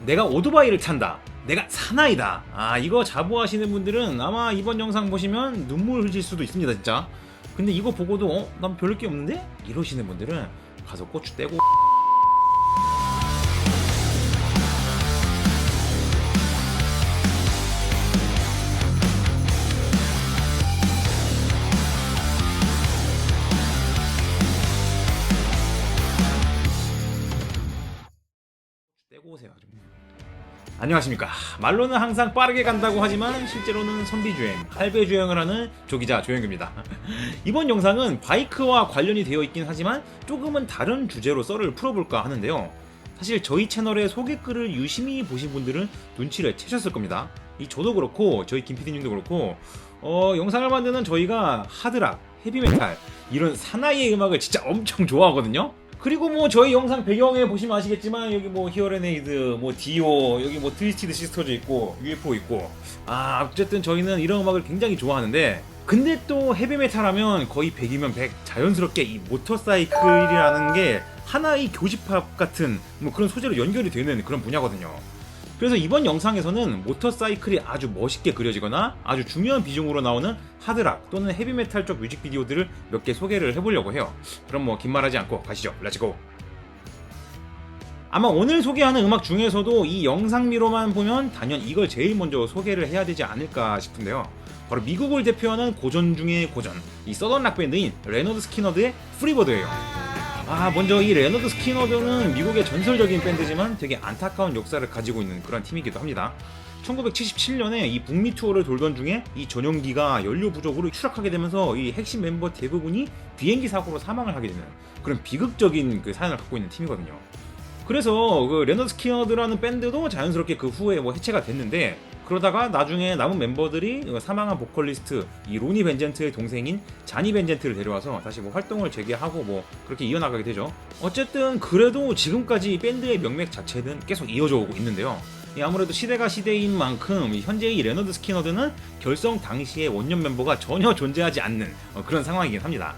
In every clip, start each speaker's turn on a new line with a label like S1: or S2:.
S1: 내가 오토바이를 탄다, 내가 사나이다. 이거 자부하시는 분들은 아마 이번 영상 보시면 눈물 흘릴 수도 있습니다 진짜. 근데 이거 보고도 난 별로 게 없는데? 이러시는 분들은 가서 고추 떼고 오세요. 안녕하십니까. 말로는 항상 빠르게 간다고 하지만 실제로는 선비주행, 할배주행을 하는 조기자 조영규입니다. 이번 영상은 바이크와 관련이 되어 있긴 하지만 조금은 다른 주제로 썰을 풀어볼까 하는데요. 사실 저희 채널의 소개글을 유심히 보신 분들은 눈치를 채셨을 겁니다. 저도 그렇고 저희 김PD님도 그렇고 영상을 만드는 저희가 하드락, 헤비메탈 이런 사나이의 음악을 진짜 엄청 좋아하거든요. 그리고 뭐 저희 영상 배경에 보시면 아시겠지만 여기 뭐 히어레네이드, 뭐 디오, 여기 뭐 트위스티드 시스터즈 있고 UFO 있고 어쨌든 저희는 이런 음악을 굉장히 좋아하는데, 근데 또 헤비메탈 하면 거의 100이면 100 자연스럽게 이 모터사이클이라는 게 하나의 교집합 같은 뭐 그런 소재로 연결이 되는 그런 분야거든요. 그래서 이번 영상에서는 모터사이클이 아주 멋있게 그려지거나 아주 중요한 비중으로 나오는 하드락 또는 헤비메탈 쪽 뮤직비디오들을 몇 개 소개를 해보려고 해요. 그럼 뭐 긴말하지 않고 가시죠. 렛츠고! 아마 오늘 소개하는 음악 중에서도 이 영상미로만 보면 단연 이걸 제일 먼저 소개를 해야 되지 않을까 싶은데요. 바로 미국을 대표하는 고전 중의 고전, 이 서던 락 밴드인 레너드 스키너드의 프리버드예요. 먼저 이 레너드 스키너드는 미국의 전설적인 밴드지만 되게 안타까운 역사를 가지고 있는 그런 팀이기도 합니다. 1977년에 이 북미 투어를 돌던 중에 이 전용기가 연료 부족으로 추락하게 되면서 이 핵심 멤버 대부분이 비행기 사고로 사망을 하게 되는 그런 비극적인 그 사연을 갖고 있는 팀이거든요. 그래서 그 레너드 스키너드라는 밴드도 자연스럽게 그 후에 뭐 해체가 됐는데, 그러다가 나중에 남은 멤버들이 사망한 보컬리스트 이 로니 벤젠트의 동생인 자니 벤젠트를 데려와서 다시 뭐 활동을 재개하고 뭐 그렇게 이어나가게 되죠. 어쨌든 그래도 지금까지 밴드의 명맥 자체는 계속 이어져 오고 있는데요. 아무래도 시대가 시대인 만큼 현재의 이 레너드 스키너드는 결성 당시의 원년 멤버가 전혀 존재하지 않는 그런 상황이긴 합니다.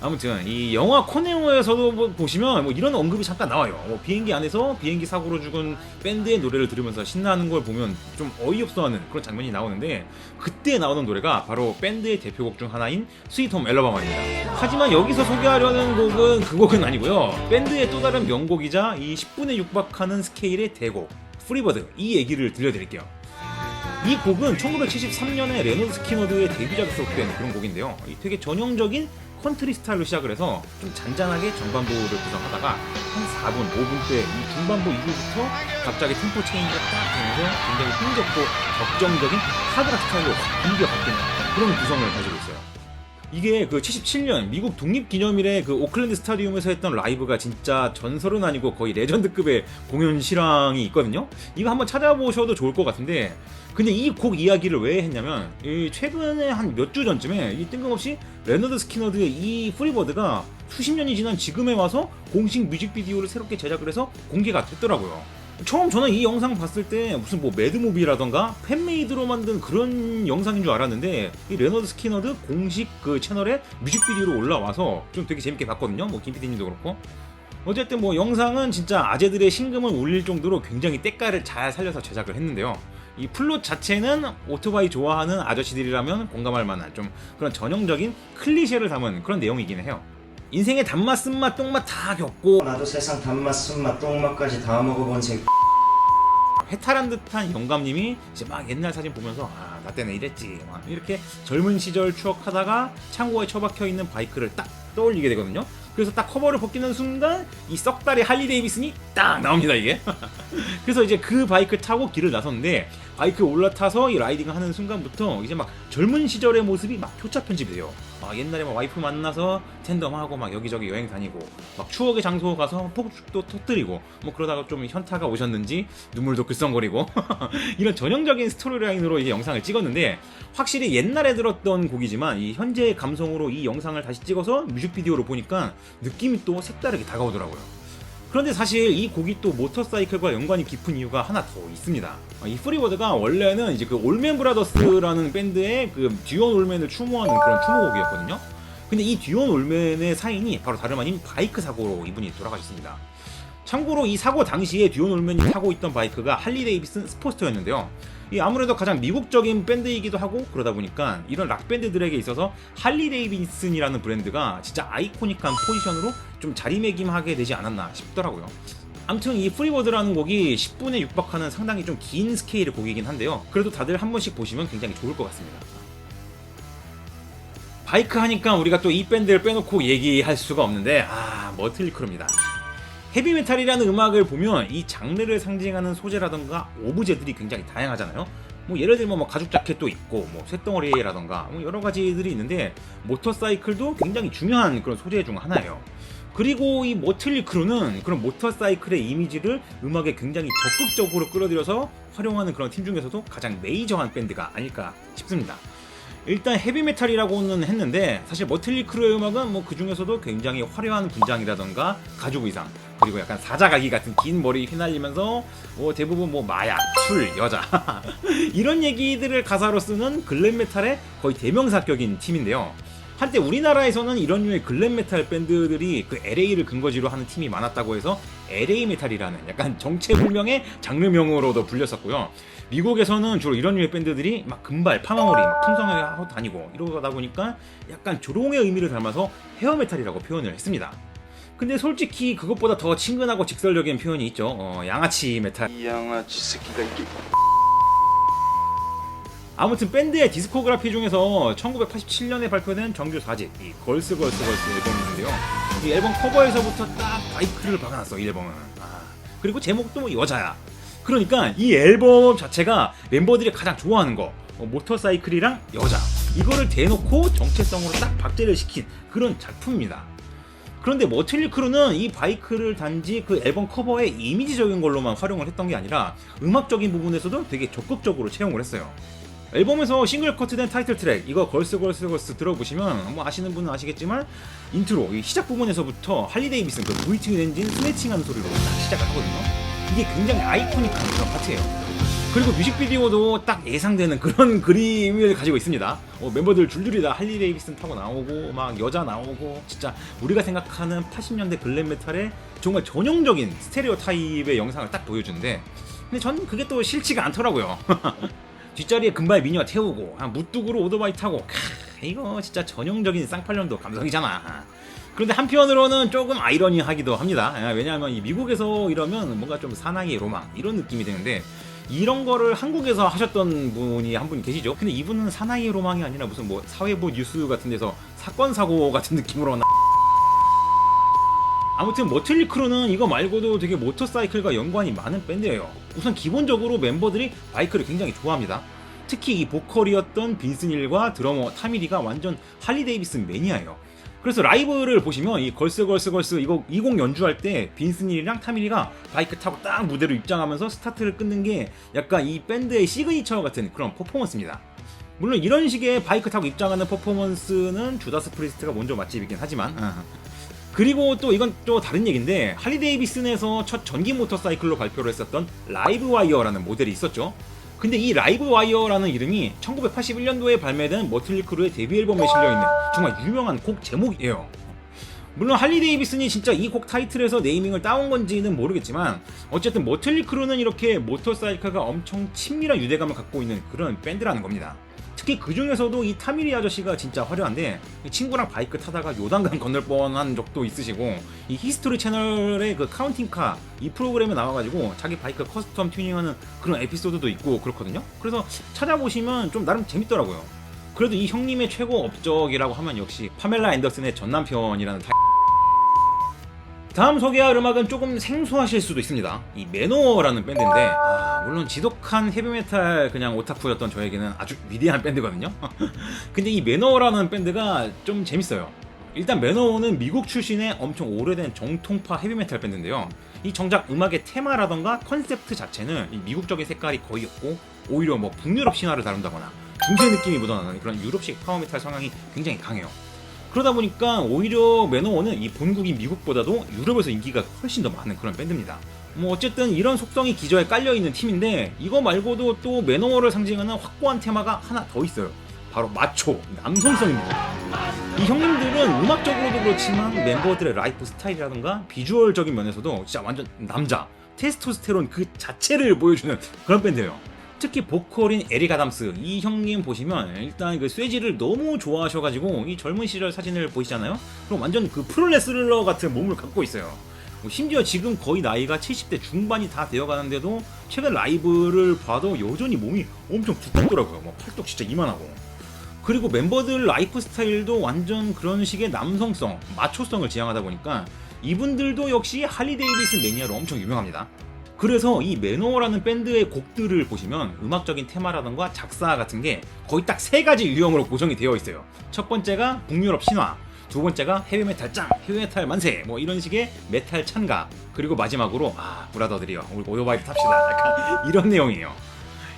S1: 아무튼 이 영화 코네오에서도 뭐 보시면 뭐 이런 언급이 잠깐 나와요. 비행기 안에서 비행기 사고로 죽은 밴드의 노래를 들으면서 신나는 걸 보면 좀 어이없어하는 그런 장면이 나오는데, 그때 나오는 노래가 바로 밴드의 대표곡 중 하나인 스위트 홈 앨러바마입니다. 하지만 여기서 소개하려는 곡은 그 곡은 아니고요. 밴드의 또 다른 명곡이자 이 10분에 육박하는 스케일의 대곡 프리버드, 이 얘기를 들려드릴게요. 이 곡은 1973년에 레너드 스키너드의 데뷔작에 수록된 그런 곡인데요. 되게 전형적인 컨트리 스타일로 시작을 해서 좀 잔잔하게 전반부를 구성하다가 한 4분, 5분 때 이 중반부 이후부터 갑자기 템포 체인지가 딱 되면서 굉장히 흥겹고 격정적인 하드락 스타일로 분위기가 바뀌는 그런 구성을 가지고 있어요. 이게 그 77년 미국 독립기념일에 그 오클랜드 스타디움에서 했던 라이브가 진짜 전설은 아니고 거의 레전드급의 공연 실황이 있거든요. 이거 한번 찾아보셔도 좋을 것 같은데, 근데 이 곡 이야기를 왜 했냐면 최근에 한 몇 주 전쯤에 이 뜬금없이 레너드 스키너드의 이 프리버드가 수십 년이 지난 지금에 와서 공식 뮤직비디오를 새롭게 제작을 해서 공개가 됐더라고요. 처음 저는 이 영상 봤을 때 무슨 뭐 매드무비라던가 팬메이드로 만든 그런 영상인 줄 알았는데, 이 레너드 스키너드 공식 그 채널에 뮤직비디오로 올라와서 좀 되게 재밌게 봤거든요. 뭐 김PD님도 그렇고. 어쨌든 뭐 영상은 진짜 아재들의 심금을 울릴 정도로 굉장히 때깔을 잘 살려서 제작을 했는데요. 이 플롯 자체는 오토바이 좋아하는 아저씨들이라면 공감할 만한 좀 그런 전형적인 클리셰를 담은 그런 내용이긴 해요. 인생의 단맛, 쓴맛, 똥맛 다 겪고
S2: 나도 세상 단맛, 쓴맛, 똥맛까지 다 먹어본 새
S1: 해탈한 듯한 영감님이 이제 막 옛날 사진 보면서 나 때는 이랬지 막 이렇게 젊은 시절 추억하다가 창고에 처박혀 있는 바이크를 딱 떠올리게 되거든요. 그래서 딱 커버를 벗기는 순간 이 썩다리 할리 데이비슨이 딱 나옵니다 이게. 그래서 이제 그 바이크 타고 길을 나섰는데, 바이크에 올라타서 이 라이딩을 하는 순간부터 이제 막 젊은 시절의 모습이 막 교차 편집이 돼요. 옛날에 막 와이프 만나서 텐덤하고 막 여기저기 여행 다니고 막 추억의 장소 가서 폭죽도 터뜨리고 뭐 그러다가 좀 현타가 오셨는지 눈물도 글썽거리고 이런 전형적인 스토리라인으로 이제 영상을 찍었는데, 확실히 옛날에 들었던 곡이지만 이 현재의 감성으로 이 영상을 다시 찍어서 뮤직비디오로 보니까 느낌이 또 색다르게 다가오더라고요. 그런데 사실 이 곡이 또 모터사이클과 연관이 깊은 이유가 하나 더 있습니다. 이 프리버드가 원래는 이제 그 올맨 브라더스라는 밴드의 그 듀온 올맨을 추모하는 그런 추모곡이었거든요. 근데 이 듀온 올맨의 사인이 바로 다름 아닌 바이크 사고로 이분이 돌아가셨습니다. 참고로 이 사고 당시에 듀온 올맨이 타고 있던 바이크가 할리 데이비슨 스포스터였는데요. 이 아무래도 가장 미국적인 밴드이기도 하고 그러다 보니까 이런 락 밴드들에게 있어서 할리 데이비슨이라는 브랜드가 진짜 아이코닉한 포지션으로 좀 자리매김하게 되지 않았나 싶더라고요. 아무튼 이 프리버드라는 곡이 10분에 육박하는 상당히 좀 긴 스케일의 곡이긴 한데요. 그래도 다들 한 번씩 보시면 굉장히 좋을 것 같습니다. 바이크 하니까 우리가 또 이 밴드를 빼놓고 얘기할 수가 없는데 머틀리 크루입니다. 헤비메탈이라는 음악을 보면 이 장르를 상징하는 소재라던가 오브제들이 굉장히 다양하잖아요. 뭐 예를 들면 뭐 가죽 자켓도 있고 뭐 쇳덩어리라던가 뭐 여러 가지들이 있는데 모터사이클도 굉장히 중요한 그런 소재 중 하나예요. 그리고 이 머틀리 크루는 그런 모터사이클의 이미지를 음악에 굉장히 적극적으로 끌어들여서 활용하는 그런 팀 중에서도 가장 메이저한 밴드가 아닐까 싶습니다. 일단 헤비메탈이라고는 했는데 사실 머틀리 크루의 음악은 뭐 그 중에서도 굉장히 화려한 분장이라던가 가죽 의상 그리고 약간 사자가기 같은 긴 머리 휘날리면서 대부분 뭐 마약, 술, 여자 이런 얘기들을 가사로 쓰는 글램메탈의 거의 대명사격인 팀인데요. 한때 우리나라에서는 이런 류의 글램메탈 밴드들이 그 LA를 근거지로 하는 팀이 많았다고 해서 LA 메탈이라는 약간 정체불명의 장르명으로도 불렸었고요. 미국에서는 주로 이런 류의 밴드들이 막 금발, 파마머리 막 풍성하게 하고 다니고 이러다 보니까 약간 조롱의 의미를 담아서 헤어메탈이라고 표현을 했습니다. 근데 솔직히 그것보다 더 친근하고 직설적인 표현이 있죠. 양아치 메탈.
S3: 이 양아치 새끼가 이게
S1: 아무튼 밴드의 디스코그래피 중에서 1987년에 발표된 정규 4집 이 걸스 앨범이 있는데요. 이 앨범 커버에서부터 딱 바이크를 박아놨어. 이 앨범은. 그리고 제목도 뭐 여자야. 그러니까 이 앨범 자체가 멤버들이 가장 좋아하는 거 모터사이클이랑 여자 이거를 대놓고 정체성으로 딱 박제를 시킨 그런 작품입니다. 그런데 머틀리 크루는 이 바이크를 단지 그 앨범 커버의 이미지적인 걸로만 활용을 했던 게 아니라 음악적인 부분에서도 되게 적극적으로 채용을 했어요. 앨범에서 싱글 커트된 타이틀 트랙 이거 걸스 들어보시면 뭐 아시는 분은 아시겠지만 인트로 이 시작 부분에서부터 할리 데이비슨 그 V2 엔진 스네칭하는 소리로 딱 시작하거든요. 이게 굉장히 아이코닉한 그런 파트예요. 그리고 뮤직비디오도 딱 예상되는 그런 그림을 가지고 있습니다. 멤버들 줄줄이 다 할리 데이비슨 타고 나오고 막 여자 나오고 진짜 우리가 생각하는 80년대 글램메탈의 정말 전형적인 스테레오 타입의 영상을 딱 보여주는데 근데 전 그게 또 싫지가 않더라고요. 뒷자리에 금발 미녀 태우고 무뚝으로 오토바이 타고 이거 진짜 전형적인 쌍팔년도 감성이잖아. 그런데 한편으로는 조금 아이러니하기도 합니다. 왜냐하면 이 미국에서 이러면 뭔가 좀 사나이의 로망 이런 느낌이 드는데 이런 거를 한국에서 하셨던 분이 한 분 계시죠. 근데 이분은 사나이의 로망이 아니라 무슨 뭐 사회부 뉴스 같은 데서 사건 사고 같은 느낌으로 아무튼 머틀리 크루는 이거 말고도 되게 모터사이클과 연관이 많은 밴드예요. 우선 기본적으로 멤버들이 바이크를 굉장히 좋아합니다. 특히 이 보컬이었던 빈슨 힐과 드러머 타미리가 완전 할리 데이비슨 매니아예요. 그래서 라이브를 보시면 이 걸스 이거 20 연주할 때 빈슨 힐이랑 타미리가 바이크 타고 딱 무대로 입장하면서 스타트를 끊는 게 약간 이 밴드의 시그니처 같은 그런 퍼포먼스입니다. 물론 이런 식의 바이크 타고 입장하는 퍼포먼스는 주다스 프리스트가 먼저 맛집이긴 하지만 그리고 또 이건 또 다른 얘기인데 할리 데이비슨에서 첫 전기 모터사이클로 발표를 했었던 라이브 와이어라는 모델이 있었죠. 근데 이 라이브 와이어라는 이름이 1981년도에 발매된 머틀리 크루의 데뷔 앨범에 실려있는 정말 유명한 곡 제목이에요. 물론 할리 데이비슨이 진짜 이 곡 타이틀에서 네이밍을 따온 건지는 모르겠지만 어쨌든 머틀리 크루는 이렇게 모터사이클과 엄청 친밀한 유대감을 갖고 있는 그런 밴드라는 겁니다. 특히 그 중에서도 이 타미리 아저씨가 진짜 화려한데 친구랑 바이크 타다가 요단강 건널 뻔한 적도 있으시고 이 히스토리 채널의 그 카운팅카 이 프로그램에 나와가지고 자기 바이크 커스텀 튜닝하는 그런 에피소드도 있고 그렇거든요. 그래서 찾아보시면 좀 나름 재밌더라고요. 그래도 이 형님의 최고 업적이라고 하면 역시 파멜라 앤더슨의 전남편이라는 다음 소개할 음악은 조금 생소하실 수도 있습니다. 이 매너워라는 밴드인데 물론 지독한 헤비메탈 그냥 오타쿠였던 저에게는 아주 위대한 밴드거든요. 근데 이 매너워라는 밴드가 좀 재밌어요. 일단 매너워는 미국 출신의 엄청 오래된 정통파 헤비메탈 밴드인데요. 이 정작 음악의 테마라던가 컨셉트 자체는 이 미국적인 색깔이 거의 없고 오히려 뭐 북유럽 신화를 다룬다거나 중세 느낌이 묻어나는 그런 유럽식 파워메탈 성향이 굉장히 강해요. 그러다 보니까 오히려 매너워는 이 본국인 미국보다도 유럽에서 인기가 훨씬 더 많은 그런 밴드입니다. 뭐 어쨌든 이런 속성이 기저에 깔려있는 팀인데 이거 말고도 또 매너워를 상징하는 확고한 테마가 하나 더 있어요. 바로 마초, 남성성입니다. 이 형님들은 음악적으로도 그렇지만 멤버들의 라이프 스타일이라든가 비주얼적인 면에서도 진짜 완전 남자, 테스토스테론 그 자체를 보여주는 그런 밴드예요. 특히 보컬인 에릭 아담스, 이 형님 보시면 일단 그 쇠지를 너무 좋아하셔가지고 이 젊은 시절 사진을 보시잖아요. 그럼 완전 그 프로레슬러 같은 몸을 갖고 있어요. 심지어 지금 거의 나이가 70대 중반이 다 되어가는데도 최근 라이브를 봐도 여전히 몸이 엄청 두껍더라고요. 뭐 팔뚝 진짜 이만하고. 그리고 멤버들 라이프 스타일도 완전 그런 식의 남성성, 마초성을 지향하다 보니까 이분들도 역시 할리 데이비슨 매니아로 엄청 유명합니다. 그래서 이 매너라는 밴드의 곡들을 보시면 음악적인 테마라던가 작사 같은 게 거의 딱 세 가지 유형으로 고정이 되어 있어요. 첫 번째가 북유럽 신화, 두 번째가 헤비메탈 짱, 헤비메탈 만세, 뭐 이런 식의 메탈 찬가, 그리고 마지막으로 브라더들이요, 우리 오토바이 탑시다, 약간 이런 내용이에요.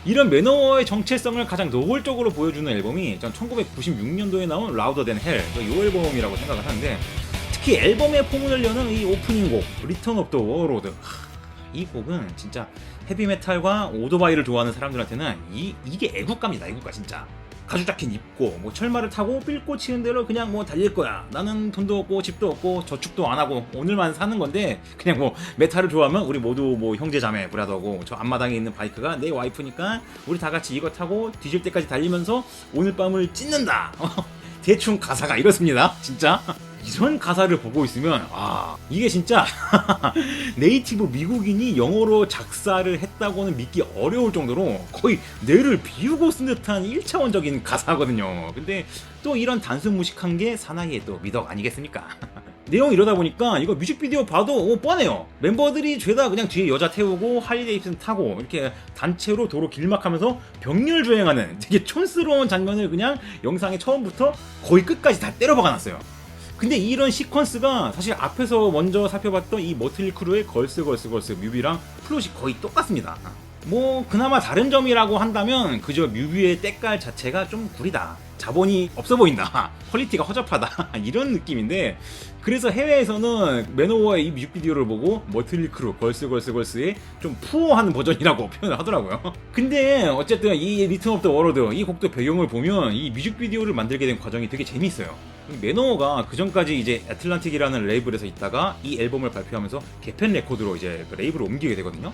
S1: 이런 매너의 정체성을 가장 노골적으로 보여주는 앨범이 전 1996년도에 나온 라우더 댄 헬, 이 앨범이라고 생각을 하는데, 특히 앨범의 포문을 여는 이 오프닝 곡 리턴 오브 더 워로드, 이 곡은 진짜 헤비메탈과 오토바이를 좋아하는 사람들한테는 이게 애국가입니다. 애국가 진짜. 가죽 자켓 입고 뭐 철마를 타고 삘고 치는 대로 그냥 뭐 달릴 거야. 나는 돈도 없고 집도 없고 저축도 안 하고 오늘만 사는 건데 그냥 뭐 메탈을 좋아하면 우리 모두 뭐 형제 자매 브라더고, 저 앞마당에 있는 바이크가 내 와이프니까 우리 다 같이 이거 타고 뒤질 때까지 달리면서 오늘 밤을 찢는다. 대충 가사가 이렇습니다. 진짜. 이런 가사를 보고 있으면 이게 진짜 네이티브 미국인이 영어로 작사를 했다고는 믿기 어려울 정도로 거의 뇌를 비우고 쓴 듯한 1차원적인 가사거든요. 근데 또 이런 단순 무식한 게 사나이의 또 미덕 아니겠습니까? 내용이 이러다 보니까 이거 뮤직비디오 봐도 뻔해요. 멤버들이 죄다 그냥 뒤에 여자 태우고 할리 데이비슨 타고 이렇게 단체로 도로 길막하면서 병렬 주행하는 되게 촌스러운 장면을 그냥 영상의 처음부터 거의 끝까지 다 때려박아 놨어요. 근데 이런 시퀀스가 사실 앞에서 먼저 살펴봤던 이 머틀리 크루의 걸스 뮤비랑 플롯이 거의 똑같습니다. 뭐 그나마 다른 점이라고 한다면 그저 뮤비의 때깔 자체가 좀 구리다, 자본이 없어 보인다, 퀄리티가 허접하다 이런 느낌인데, 그래서 해외에서는 매너워의 이 뮤직비디오를 보고 머틀리 크루 걸스의 좀 푸어하는 버전이라고 표현을 하더라고요. 근데 어쨌든 이 리턴 오브 더 워로드 이 곡도 배경을 보면 이 뮤직비디오를 만들게 된 과정이 되게 재밌어요. 매너워가 그 전까지 이제 애틀란틱이라는 레이블에서 있다가 이 앨범을 발표하면서 개펜 레코드로 이제 그 레이블을 옮기게 되거든요.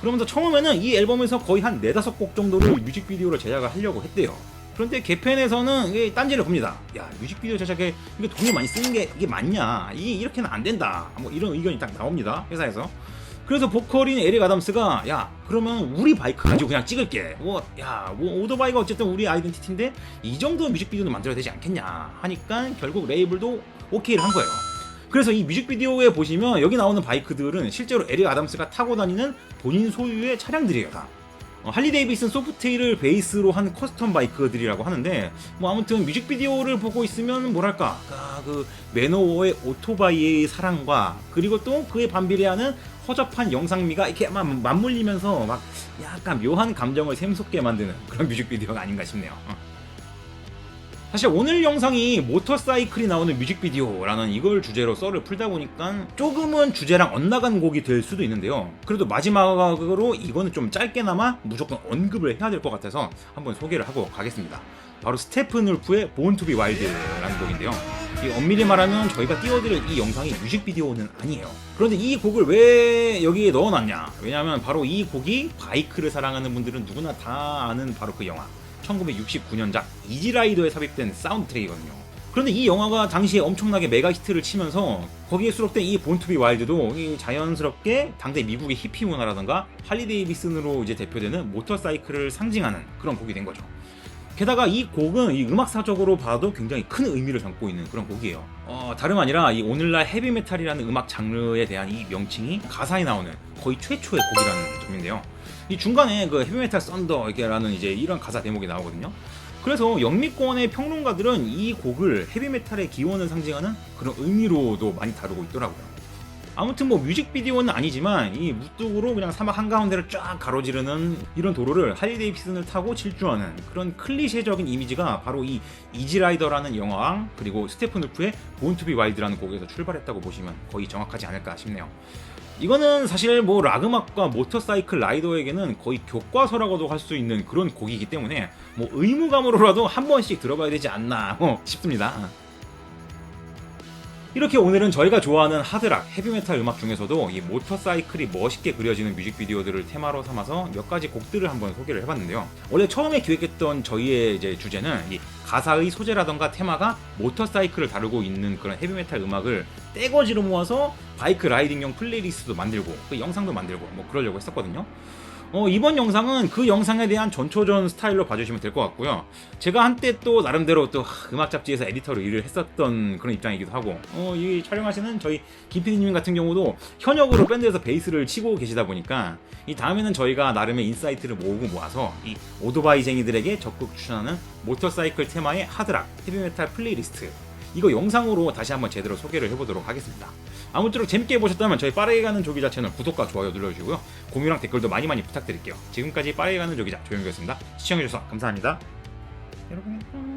S1: 그러면서 처음에는 이 앨범에서 거의 한 4-5곡 정도를 뮤직비디오로 제작을 하려고 했대요. 그런데 개펜에서는 이게 딴지를 봅니다. 야, 뮤직비디오 제작에 이게 돈을 많이 쓰는 게 이게 맞냐? 이렇게는 안 된다. 뭐 이런 의견이 딱 나옵니다, 회사에서. 그래서 보컬인 에릭 아담스가 야, 그러면 우리 바이크 가지고 그냥 찍을게. 뭐 오토바이가 어쨌든 우리 아이덴티티인데 이 정도 뮤직비디오는 만들어야 되지 않겠냐 하니까 결국 레이블도 오케이를 한 거예요. 그래서 이 뮤직비디오에 보시면 여기 나오는 바이크들은 실제로 에릭 아담스가 타고 다니는 본인 소유의 차량들이에요, 다. 할리 데이비슨 소프테일을 베이스로 한 커스텀 바이크들이라고 하는데, 뭐 아무튼 뮤직비디오를 보고 있으면 뭐랄까 그 매너워의 오토바이의 사랑과 그리고 또 그에 반비례하는 허접한 영상미가 이렇게 막 맞물리면서 막 약간 묘한 감정을 샘솟게 만드는 그런 뮤직비디오가 아닌가 싶네요. 사실 오늘 영상이 모터사이클이 나오는 뮤직비디오라는 이걸 주제로 썰을 풀다 보니까 조금은 주제랑 엇나간 곡이 될 수도 있는데요. 그래도 마지막으로 이거는 좀 짧게나마 무조건 언급을 해야 될 것 같아서 한번 소개를 하고 가겠습니다. 바로 스테픈 울프의 Born to be Wild라는 곡인데요. 이 엄밀히 말하면 저희가 띄워드릴 이 영상이 뮤직비디오는 아니에요. 그런데 이 곡을 왜 여기에 넣어놨냐? 왜냐하면 바로 이 곡이 바이크를 사랑하는 분들은 누구나 다 아는 바로 그 영화 1969년작 이지라이더에 삽입된 사운드 트랙이거든요. 그런데 이 영화가 당시에 엄청나게 메가 히트를 치면서 거기에 수록된 이 Born to be Wild도 자연스럽게 당대 미국의 히피 문화라던가 할리 데이비슨으로 이제 대표되는 모터사이클을 상징하는 그런 곡이 된 거죠. 게다가 이 곡은 이 음악사적으로 봐도 굉장히 큰 의미를 담고 있는 그런 곡이에요. 다름 아니라 이 오늘날 헤비메탈이라는 음악 장르에 대한 이 명칭이 가사에 나오는 거의 최초의 곡이라는 점인데요. 이 중간에 그 헤비메탈 썬더라는 이제 이런 가사 대목이 나오거든요. 그래서 영미권의 평론가들은 이 곡을 헤비메탈의 기원을 상징하는 그런 의미로도 많이 다루고 있더라고요. 아무튼 뭐 뮤직비디오는 아니지만 이 무뚝으로 그냥 사막 한가운데를 쫙 가로지르는 이런 도로를 할리 데이비슨을 타고 질주하는 그런 클리셰적인 이미지가 바로 이 이지라이더라는 영화랑 그리고 스테픈 울프의 Born to be Wild라는 곡에서 출발했다고 보시면 거의 정확하지 않을까 싶네요. 이거는 사실 뭐 락 음악과 모터사이클 라이더에게는 거의 교과서라고도 할 수 있는 그런 곡이기 때문에 뭐 의무감으로라도 한 번씩 들어봐야 되지 않나 싶습니다. 이렇게 오늘은 저희가 좋아하는 하드락, 헤비메탈 음악 중에서도 이 모터사이클이 멋있게 그려지는 뮤직비디오들을 테마로 삼아서 몇 가지 곡들을 한번 소개를 해봤는데요. 원래 처음에 기획했던 저희의 이제 주제는 이 가사의 소재라던가 테마가 모터사이클을 다루고 있는 그런 헤비메탈 음악을 떼거지로 모아서 바이크 라이딩용 플레이리스트도 만들고 그 영상도 만들고 뭐 그러려고 했었거든요. 이번 영상은 그 영상에 대한 전초전 스타일로 봐주시면 될 것 같고요. 제가 한때 또 나름대로 또 음악 잡지에서 에디터로 일을 했었던 그런 입장이기도 하고, 이 촬영하시는 저희 김PD님 같은 경우도 현역으로 밴드에서 베이스를 치고 계시다 보니까 이 다음에는 저희가 나름의 인사이트를 모으고 모아서 이 오토바이쟁이들에게 적극 추천하는 모터사이클 테마의 하드락, 헤비메탈 플레이리스트, 이거 영상으로 다시 한번 제대로 소개를 해보도록 하겠습니다. 아무쪼록 재밌게 보셨다면 저희 빠르게 가는 조기자 채널 구독과 좋아요 눌러주시고요. 공유랑 댓글도 많이 부탁드릴게요. 지금까지 빠르게 가는 조기자 조영규였습니다. 시청해주셔서 감사합니다. 여러분.